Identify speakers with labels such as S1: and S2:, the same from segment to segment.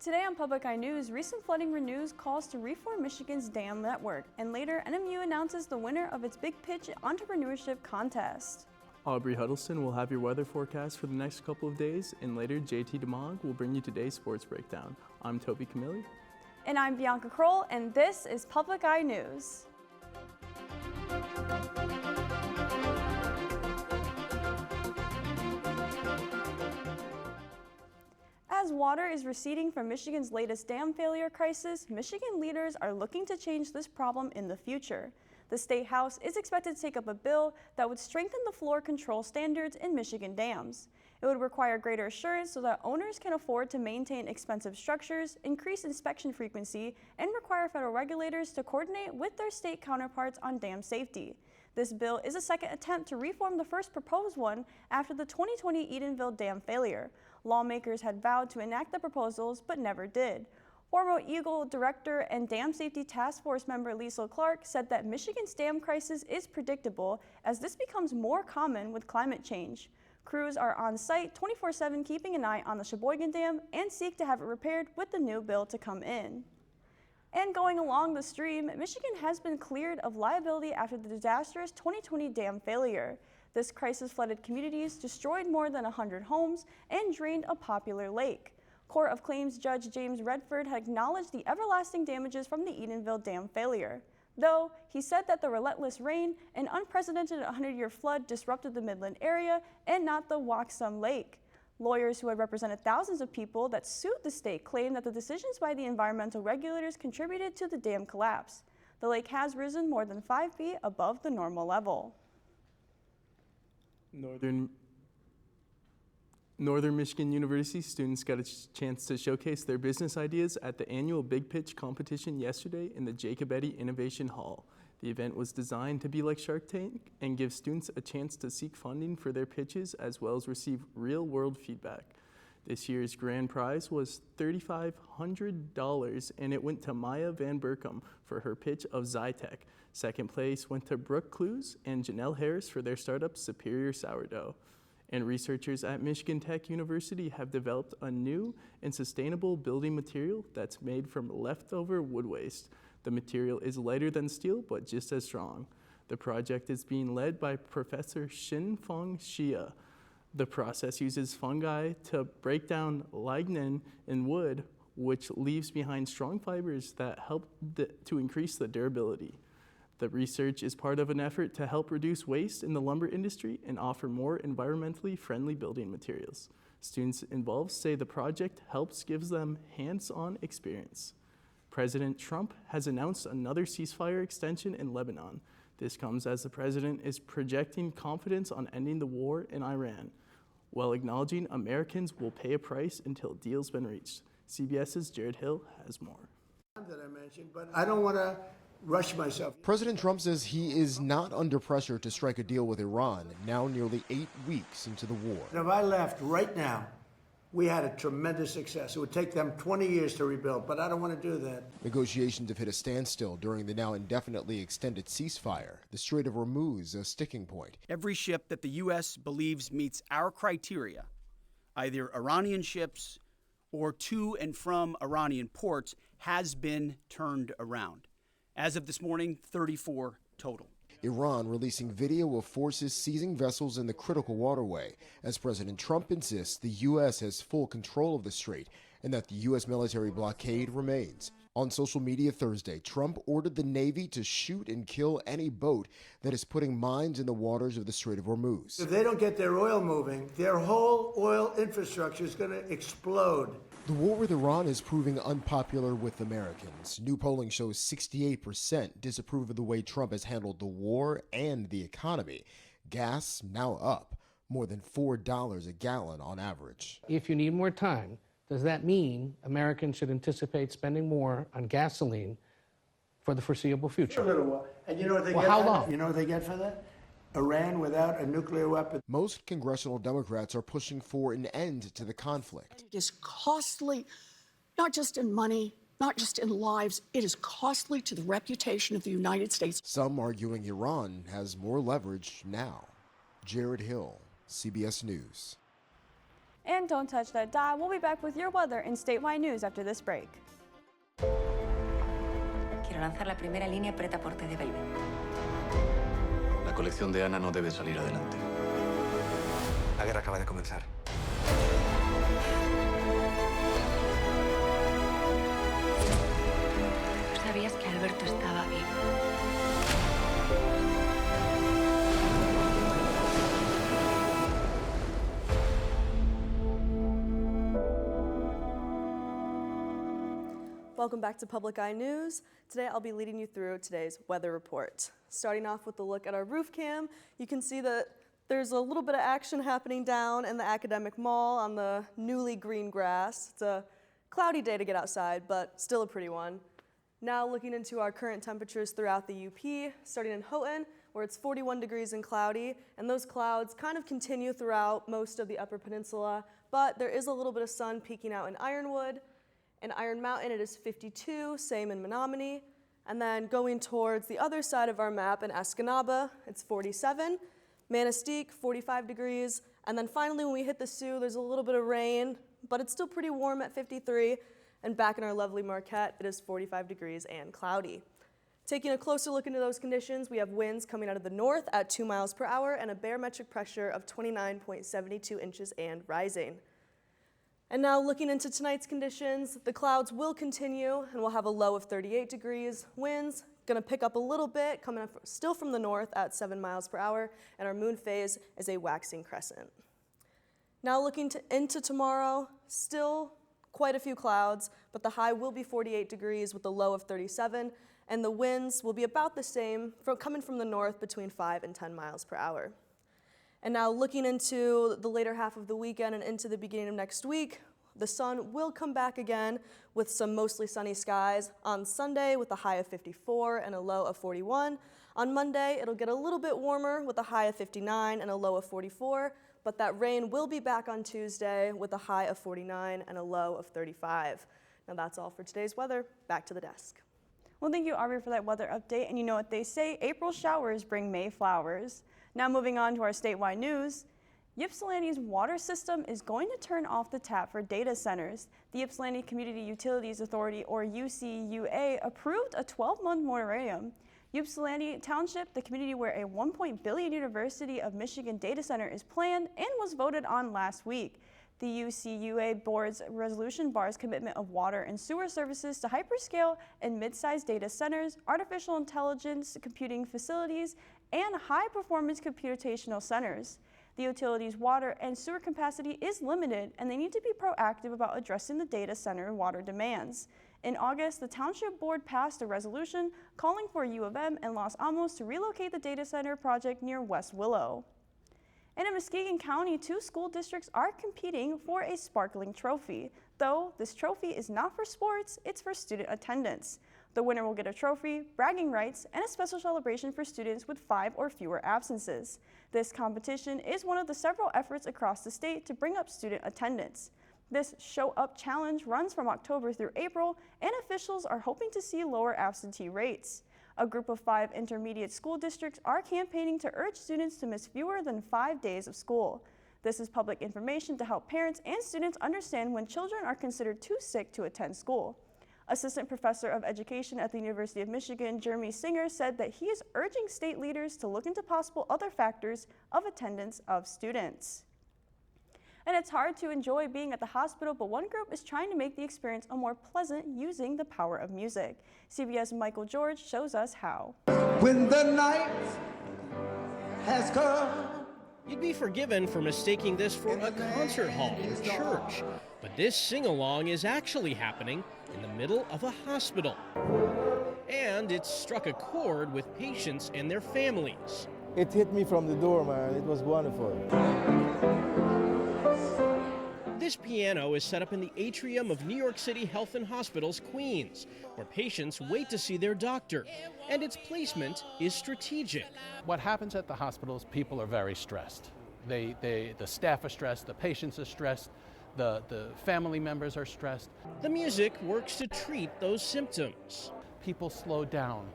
S1: Today on Public Eye News, recent flooding renews calls to reform Michigan's dam network, and later NMU announces the winner of its Big Pitch Entrepreneurship Contest.
S2: Aubrey Huddleston will have your weather forecast for the next couple of days, and later JT DeMog will bring you today's sports breakdown. I'm Toby Camilli.
S1: And I'm Bianca Kroll, and this is Public Eye News. As water is receding from Michigan's latest dam failure crisis, Michigan leaders are looking to change this problem in the future. The State House is expected to take up a bill that would strengthen the floor control standards in Michigan dams. It would require greater assurance so that owners can afford to maintain expensive structures, increase inspection frequency, and require federal regulators to coordinate with their state counterparts on dam safety. This bill is a second attempt to reform the first proposed one after the 2020 Edenville Dam failure. Lawmakers had vowed to enact the proposals but never did. Former Eagle Director and Dam Safety Task Force member Lisa Clark said that Michigan's dam crisis is predictable as this becomes more common with climate change. Crews are on site 24/7 keeping an eye on the Sheboygan Dam and seek to have it repaired with the new bill to come in. And going along the stream, Michigan has been cleared of liability after the disastrous 2020 dam failure. This crisis flooded communities, destroyed more than 100 homes, and drained a popular lake. Court of Claims Judge James Redford had acknowledged the everlasting damages from the Edenville Dam failure. Though, he said that the relentless rain and unprecedented 100-year flood disrupted the Midland area and not the Waxham Lake. Lawyers who had represented thousands of people that sued the state claimed that the decisions by the environmental regulators contributed to the dam collapse. The lake has risen more than 5 feet above the normal level.
S2: Northern Michigan University students got a chance to showcase their business ideas at the annual Big Pitch competition yesterday in the Jacob Eddy Innovation Hall. The event was designed to be like Shark Tank and give students a chance to seek funding for their pitches as well as receive real-world feedback. This year's grand prize was $3,500 and it went to Maya Van Berkom for her pitch of Zytec. Second place went to Brooke Clues and Janelle Harris for their startup Superior Sourdough. And researchers at Michigan Tech University have developed a new and sustainable building material that's made from leftover wood waste. The material is lighter than steel, but just as strong. The project is being led by Professor Xin-Feng Xia. The process uses fungi to break down lignin in wood, which leaves behind strong fibers that help to increase the durability. The research is part of an effort to help reduce waste in the lumber industry and offer more environmentally friendly building materials. Students involved say the project gives them hands-on experience. President Trump has announced another ceasefire extension in Lebanon. This comes as the president is projecting confidence on ending the war in Iran, while acknowledging Americans will pay a price until a deal's been reached. CBS's Jared Hill has more.
S3: That I mentioned, but I don't want to rush myself.
S4: President Trump says he is not under pressure to strike a deal with Iran, now nearly 8 weeks into the war.
S3: If I left right now, we had a tremendous success. It would take them 20 years to rebuild, but I don't want to do that.
S4: Negotiations have hit a standstill during the now indefinitely extended ceasefire. The Strait of Hormuz, a sticking point.
S5: Every ship that the U.S. believes meets our criteria, either Iranian ships or to and from Iranian ports, has been turned around. As of this morning, 34 total.
S4: Iran releasing video of forces seizing vessels in the critical waterway, as President Trump insists the U.S. has full control of the strait and that the U.S. military blockade remains. On social media Thursday, Trump ordered the Navy to shoot and kill any boat that is putting mines in the waters of the Strait of Hormuz.
S3: If they don't get their oil moving, their whole oil infrastructure is going to explode.
S4: The war with Iran is proving unpopular with Americans. New polling shows 68% disapprove of the way Trump has handled the war and the economy. Gas now up more than $4 a gallon on average.
S6: If you need more time, does that mean Americans should anticipate spending more on gasoline for the foreseeable future?
S3: For a little while. And you know what they get?
S6: How long?
S3: You know what they get for that? Iran without a nuclear weapon.
S4: Most congressional Democrats are pushing for an end to the conflict.
S7: It is costly, not just in money, not just in lives, it is costly to the reputation of the United States.
S4: Some arguing Iran has more leverage now. Jared Hill, CBS News.
S1: And don't touch that dial. We'll be back with your weather and statewide news after this break.
S8: Quiero lanzar la primera línea prêt-à-porter de Velvet.
S9: La colección de Ana no debe salir adelante.
S10: La guerra acaba de comenzar.
S8: ¿Tú sabías que Alberto estaba vivo?
S1: Welcome back to Public Eye News. Today I'll be leading you through today's weather report. Starting off with a look at our roof cam, you can see that there's a little bit of action happening down in the Academic Mall on the newly green grass. It's a cloudy day to get outside, but still a pretty one. Now looking into our current temperatures throughout the UP, starting in Houghton, where it's 41 degrees and cloudy, and those clouds kind of continue throughout most of the Upper Peninsula, but there is a little bit of sun peeking out in Ironwood. In Iron Mountain, it is 52, same in Menominee. And then going towards the other side of our map in Escanaba, it's 47. Manistee, 45 degrees. And then finally, when we hit the Sioux, there's a little bit of rain, but it's still pretty warm at 53. And back in our lovely Marquette, it is 45 degrees and cloudy. Taking a closer look into those conditions, we have winds coming out of the north at 2 miles per hour and a barometric pressure of 29.72 inches and rising. And now looking into tonight's conditions, the clouds will continue and we'll have a low of 38 degrees. Winds gonna pick up a little bit, coming up still from the north at 7 miles per hour, and our moon phase is a waxing crescent. Now looking into tomorrow, still quite a few clouds, but the high will be 48 degrees with a low of 37, and the winds will be about the same, coming from the north between 5 and 10 miles per hour. And now looking into the later half of the weekend and into the beginning of next week, the sun will come back again with some mostly sunny skies on Sunday with a high of 54 and a low of 41. On Monday, it'll get a little bit warmer with a high of 59 and a low of 44, but that rain will be back on Tuesday with a high of 49 and a low of 35. Now that's all for today's weather. Back to the desk. Well, thank you, Aubrey, for that weather update. And you know what they say, April showers bring May flowers. Now moving on to our statewide news, Ypsilanti's water system is going to turn off the tap for data centers. The Ypsilanti Community Utilities Authority, or UCUA, approved a 12-month moratorium. Ypsilanti Township, the community where a $1 billion University of Michigan data center is planned and was voted on last week. The UCUA board's resolution bars commitment of water and sewer services to hyperscale and mid-sized data centers, artificial intelligence computing facilities, and high-performance computational centers. The utility's water and sewer capacity is limited, and they need to be proactive about addressing the data center water demands. In August, the Township Board passed a resolution calling for U of M and Los Alamos to relocate the data center project near West Willow. And in Muskegon County, 2 school districts are competing for a sparkling trophy. Though this trophy is not for sports, it's for student attendance. The winner will get a trophy, bragging rights, and a special celebration for students with 5 or fewer absences. This competition is one of the several efforts across the state to bring up student attendance. This Show Up Challenge runs from October through April, and officials are hoping to see lower absentee rates. A group of 5 intermediate school districts are campaigning to urge students to miss fewer than 5 days of school. This is public information to help parents and students understand when children are considered too sick to attend school. Assistant Professor of Education at the University of Michigan, Jeremy Singer, said that he is urging state leaders to look into possible other factors of attendance of students. And it's hard to enjoy being at the hospital, but one group is trying to make the experience a more pleasant using the power of music. CBS Michael George shows us how.
S11: When the night has come.
S12: You'd be forgiven for mistaking this for a concert hall or church, but this sing-along is actually happening in the middle of a hospital. And it struck a chord with patients and their families.
S11: It hit me from the door, man. It was wonderful.
S12: This piano is set up in the atrium of New York City Health and Hospitals, Queens, where patients wait to see their doctor, and its placement is strategic.
S13: What happens at the hospitals, people are very stressed. The staff are stressed, the patients are stressed, the family members are stressed.
S12: The music works to treat those symptoms.
S13: People slow down,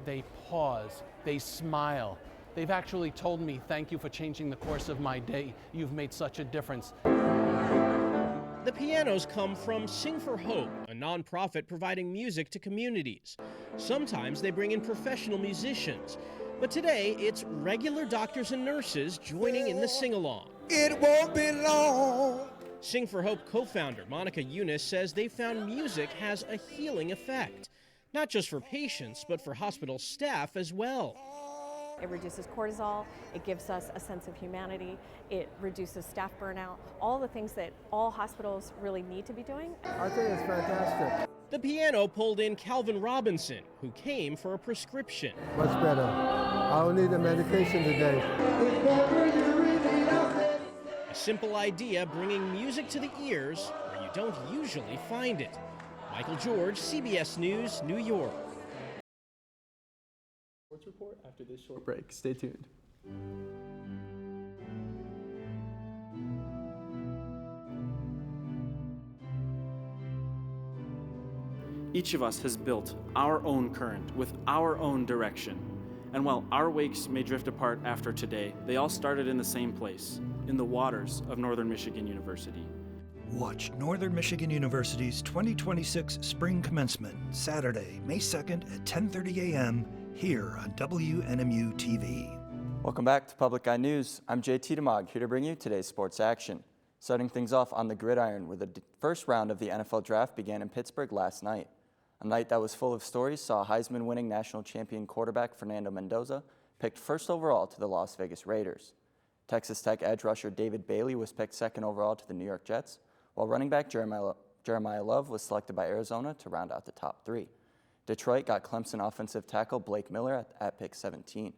S13: they pause, they smile, They've actually told me, thank you for changing the course of my day. You've made such a difference.
S12: The pianos come from Sing for Hope, a nonprofit providing music to communities. Sometimes they bring in professional musicians, but today it's regular doctors and nurses joining in the sing-along.
S11: It won't be long.
S12: Sing for Hope co-founder Monica Eunice says they found music has a healing effect, not just for patients, but for hospital staff as well.
S14: It reduces cortisol, it gives us a sense of humanity, it reduces staff burnout, all the things that all hospitals really need to be doing.
S11: I think it's fantastic.
S12: The piano pulled in Calvin Robinson, who came for a prescription.
S11: Much better. I don't need the medication today.
S12: A simple idea bringing music to the ears where you don't usually find it. Michael George, CBS News, New York.
S2: Sports report after this short break. Stay tuned.
S15: Each of us has built our own current with our own direction. And while our wakes may drift apart after today, they all started in the same place, in the waters of Northern Michigan University.
S16: Watch Northern Michigan University's 2026 Spring Commencement, Saturday, May 2nd at 10:30 a.m. here on WNMU TV.
S17: Welcome back to Public Eye News. I'm JT DeMog, here to bring you today's sports action. Starting things off on the gridiron, where the first round of the NFL Draft began in Pittsburgh last night. A night that was full of stories saw Heisman-winning national champion quarterback Fernando Mendoza picked first overall to the Las Vegas Raiders. Texas Tech edge rusher David Bailey was picked second overall to the New York Jets, while running back Jeremiah Love was selected by Arizona to round out the top three. Detroit got Clemson offensive tackle Blake Miller at pick 17.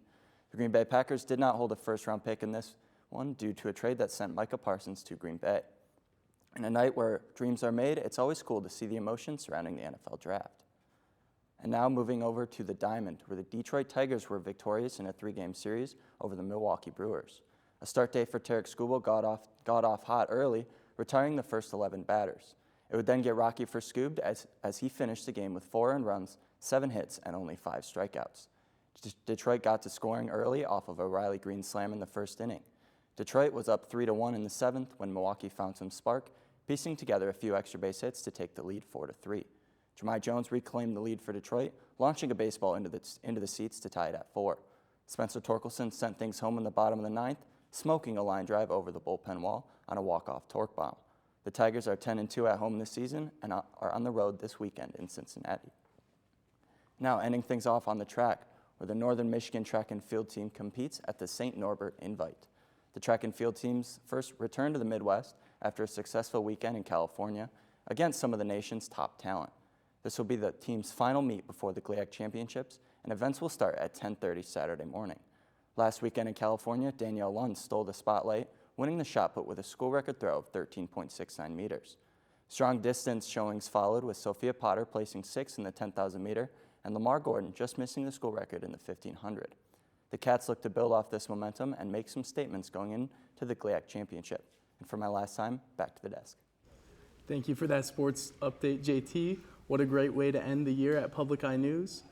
S17: The Green Bay Packers did not hold a first-round pick in this one due to a trade that sent Micah Parsons to Green Bay. In a night where dreams are made, it's always cool to see the emotion surrounding the NFL Draft. And now moving over to the Diamond, where the Detroit Tigers were victorious in a 3-game series over the Milwaukee Brewers. A start day for Tarek Skubal got off hot early, retiring the first 11 batters. It would then get rocky for Scoob as he finished the game with 4 earned runs, 7 hits, and only 5 strikeouts. Detroit got to scoring early off of a Riley Green slam in the first inning. Detroit was up 3-1 in the 7th when Milwaukee found some spark, piecing together a few extra base hits to take the lead 4-3. Jahmai Jones reclaimed the lead for Detroit, launching a baseball into the seats to tie it at 4. Spencer Torkelson sent things home in the bottom of the 9th, smoking a line drive over the bullpen wall on a walk-off torque bomb. The Tigers are 10-2 at home this season and are on the road this weekend in Cincinnati. Now ending things off on the track, where the Northern Michigan track and field team competes at the St. Norbert Invite. The track and field teams first returned to the Midwest after a successful weekend in California against some of the nation's top talent. This will be the team's final meet before the GLIAC Championships, and events will start at 10:30 Saturday morning. Last weekend in California, Danielle Lund stole the spotlight, winning the shot put with a school record throw of 13.69 meters. Strong distance showings followed, with Sophia Potter placing 6th in the 10,000 meter and Lamar Gordon just missing the school record in the 1,500. The Cats look to build off this momentum and make some statements going into the GLIAC Championship. And for my last time, back to the desk.
S2: Thank you for that sports update, JT. What a great way to end the year at Public Eye News.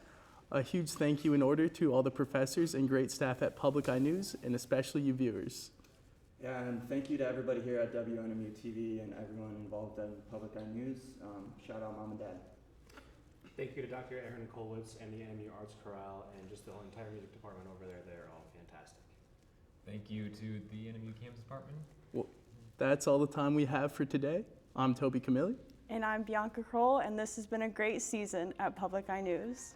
S2: A huge thank you in order to all the professors and great staff at Public Eye News, and especially you viewers.
S17: Yeah, and thank you to everybody here at WNMU TV and everyone involved in Public Eye News. Shout out Mom and Dad.
S18: Thank you to Dr. Aaron Kolwitz and the NMU Arts Chorale and just the whole entire music department over there. They're all fantastic.
S19: Thank you to the NMU campus department.
S2: Well, that's all the time we have for today. I'm Toby Camilli.
S1: And I'm Bianca Kroll, and this has been a great season at Public Eye News.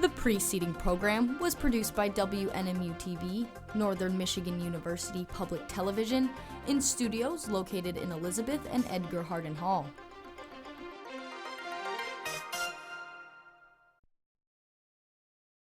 S20: The preceding program was produced by WNMU TV, Northern Michigan University Public Television, in studios located in Elizabeth and Edgar Hardin Hall.